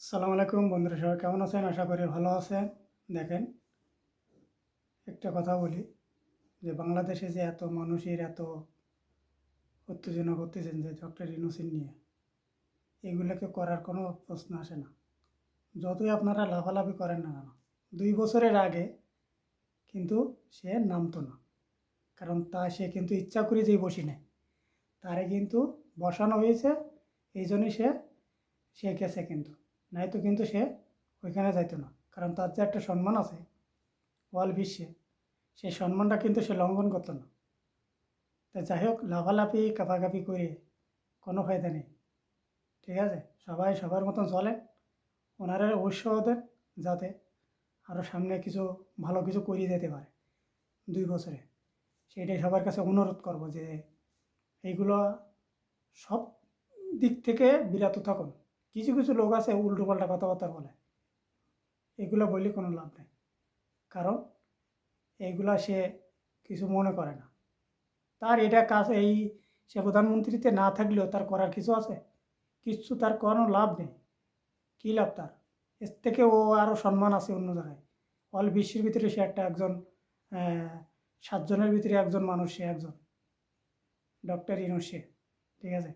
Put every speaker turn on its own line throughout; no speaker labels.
আসসালামু আলাইকুম বন্ধুরা, সবাই কেমন আছেন? আশা করি ভালো আছেন। দেখেন, একটা কথা বলি যে বাংলাদেশে যে এত মানুষের এত উত্তেজনা করতেছেন যে ডক্টর ইউনূসকে নিয়ে, এগুলোকে করার কোনো প্রশ্ন আসে না। যতই আপনারা লাফালাফি করেন না কেন, 2 বছরের আগে কিন্তু সে নামতো না, কারণ সে কিন্তু ইচ্ছা করে যেই বসি নেয়, তারে কিন্তু বসানো হয়েছে। এই জন্যই সে সে গেছে, কিন্তু নয়তো কিন্তু সে ওইখানে যাইতো না, কারণ তার যে একটা সম্মান আছে ওয়ার্ল্ড বিশ্বে, সেই সম্মানটা কিন্তু সে লঙ্ঘন করতো না। তো যাই হোক, লাফালাফি কাঁপাকাঁপি করে কোনো ফায়দা নেই। ঠিক আছে, সবাই সবার মতন চলে, ওনারা উৎসাহ দেন যাতে আরও সামনে কিছু ভালো কিছু করিয়ে যেতে পারে 2 বছরে। সেটাই সবার কাছে অনুরোধ করব যে এইগুলো সব দিক থেকে বিরত থাকুন। কিছু কিছু লোক আছে উল্টোপাল্টা কথাবার্তা বলে, এগুলো বললে কোনো লাভ নেই, কারণ এইগুলা সে কিছু মনে করে না। তার এটা কাজ, সে প্রধানমন্ত্রীতে না থাকলেও তার করার কিছু আছে? কিচ্ছু, তার কোনো লাভ নেই। কী লাভ তার? এর থেকে ও আরও সম্মান আছে অন্য জায়গায়। অল বিশ্বের ভিতরে সে একজন 7 জনের ভিতরে একজন মানুষ, সে একজন ডক্টর ইউনূস। ঠিক আছে,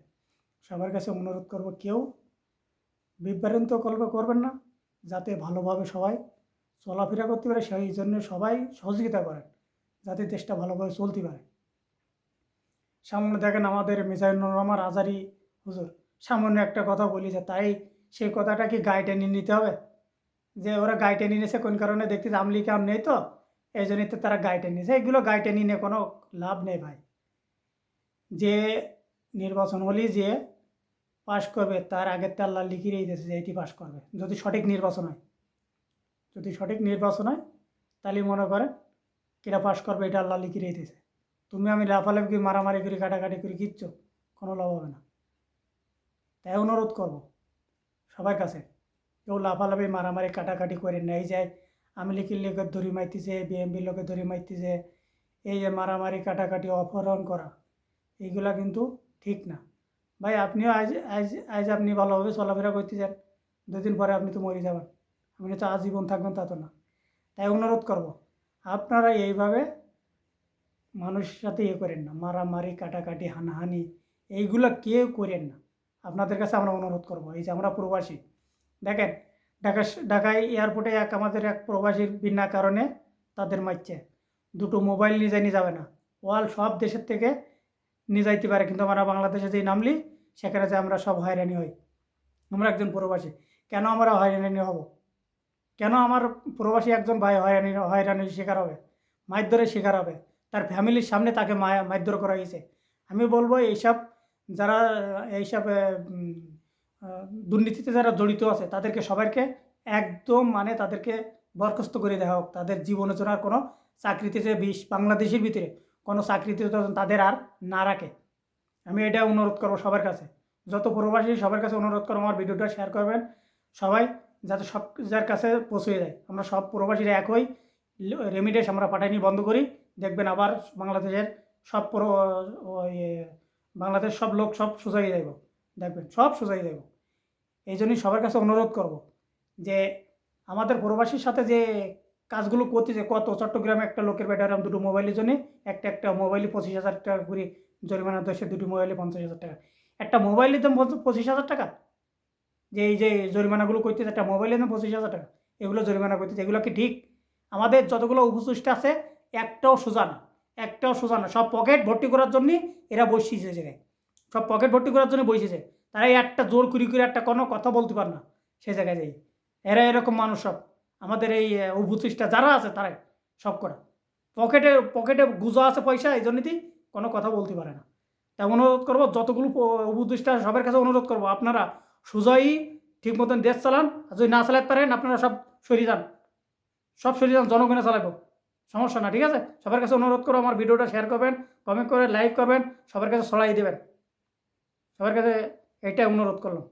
সবার কাছে অনুরোধ করব, কেউ বিভ্রান্ত করবেন না, যাতে ভালোভাবে সবাই চলাফেরা করতে পারে। সেই জন্য সবাই সহযোগিতা করেন, যাতে দেশটা ভালোভাবে চলতে পারে। সামান্য দেখেন আমাদের মিজানুর রহমান আজারি হুজুর, সামান্য একটা কথা বলি যে তাই সেই কথাটা কি গায়ে টেনে নিতে হবে? যে ওরা গায়ে টেনে নিয়েছে কোন কারণে? দেখতে আমলি কেমন নেই, তো এই জন্যই তো তারা গায়ে টেনে নিয়েছে। এগুলো গায়ে টেনে নিয়ে কোনো লাভ নেই ভাই। যে নির্বাচন হলেই যে পাশ করবে, তার আগের তো আল্লাহ লিখিয়ে দিয়েছে যে এটি পাশ করবে, যদি সঠিক নির্বাচন হয়। যদি সঠিক নির্বাচন হয় তাহলে মনে করেন কিরা পাশ করবে, এটা আল্লাহ লিখিয়ে দিয়েছে। তুমি আমি লাফালাফি করি, মারামারি করি, কাটাকাটি করি, কিচ্ছু কোনো লাভ হবে না। তাই অনুরোধ করব সবার কাছে, কেউ লাফালাফি মারামারি কাটাকাটি করে নেই যায়। আমি লিখির লোকের দড়ি মারতেছে, বিএমপির লোকের দড়ি মারতেছে, এই যে মারামারি কাটাকাটি অপহরণ করা, এইগুলা কিন্তু ঠিক না ভাই। আপনিও আজ আজ আজ আপনি ভালোভাবে চলাফেরা করতেছেন, 2 দিন পরে আপনি তো মরে যাবেন, আপনি তো আজীবন থাকবেন তা তো না। তাই অনুরোধ করব, আপনারা এইভাবে মানুষের সাথে করেন না, মারামারি কাটাকাটি হানাহানি এইগুলো কেউ করেন না। আপনাদের কাছে আমরা অনুরোধ করব, এই যে আমরা প্রবাসী, দেখেন ঢাকায় এয়ারপোর্টে আমাদের এক প্রবাসীর বিনা কারণে তাদের মারছে। 2টো মোবাইল নিয়ে যাবে না, সব দেশের থেকে নিয়ে যাইতে পারে, কিন্তু আমরা বাংলাদেশে যেই নামলি সেখানে যে আমরা সব হয়রানি হই। আমরা একজন প্রবাসী, কেন আমরা হয়রানি হব? কেন আমার প্রবাসী একজন ভাই হয়রানির শিকার হবে, মারধরের শিকার হবে? তার ফ্যামিলির সামনে তাকে মারধর করা হয়েছে। আমি বলবো এইসব যারা এইসব দুর্নীতিতে যারা জড়িত আছে তাদেরকে সবাইকে একদম মানে তাদেরকে বরখাস্ত করে দেওয়া হোক। তাদের জীবনের জন্য আর কোনো চাকরিতে যে বাংলাদেশের ভিতরে কোনো চাকরিতে তাদের আর না রাখে। আমি এটা অনুরোধ করবো সবার কাছে, যত প্রবাসী সবার কাছে অনুরোধ করবো আমার ভিডিওটা শেয়ার করবেন সবাই, যাতে সব যার কাছে পৌঁছে যায়। আমরা সব প্রবাসীরা একই রেমিডেন্স আমরা পাঠাইনি বন্ধ করি, দেখবেন আবার বাংলাদেশের সব ওই বাংলাদেশ সব লোক সব সোজা হয়ে যাইব, দেখবেন সব সোজা হয়ে যাইব। এই জন্যই সবার কাছে অনুরোধ করব যে আমাদের প্রবাসীর সাথে যে কাজগুলো করতে, যে কত চট্টগ্রামে একটা লোকের বেটার 2টো মোবাইলের জন্য একটা মোবাইলে 25,000 টাকা করে জরিমানা, দেশে 2টি মোবাইলে 50,000 টাকা। একটা মোবাইলের দাম 25,000 টাকা। যে এই যে জরিমানাগুলো করতেছে, একটা মোবাইলের দাম 25,000 টাকা, এগুলো জরিমানা করতেছে, এগুলো কি ঠিক? আমাদের যতগুলো উপসৃষ্ট আছে একটাও সোজা না, একটাও সোজা না, সব পকেট ভর্তি করার জন্যই এরা বসিয়েছে জায়গায়, সব পকেট ভর্তি করার জন্য বসেছে। তারা একটা জোর কুড়ি করে একটা কোনো কথা বলতে পারে না সে জায়গায় যাই। এরা এরকম মানুষ সব, আমাদের এই উপসৃষ্টা যারা আছে তারাই সব করা, পকেটে পকেটে গুজা আছে পয়সা, এই জন্যই কোনো কথা বলতে পারে না। তাই অনুরোধ করবো যতগুলো উপদেষ্টা সবার কাছে অনুরোধ করবো, আপনারা সোজাই ঠিক মতন দেশ চালান, আর যদি না চালাতে পারেন আপনারা সব সরিয়ে যান, সব সরিয়ে যান, জনগণে চালাবো, সমস্যা না। ঠিক আছে, সবার কাছে অনুরোধ করবো আমার ভিডিওটা শেয়ার করবেন, কমেন্ট করে লাইক করবেন, সবার কাছে ছড়াই দেবেন, সবার কাছে এইটাই অনুরোধ করলাম।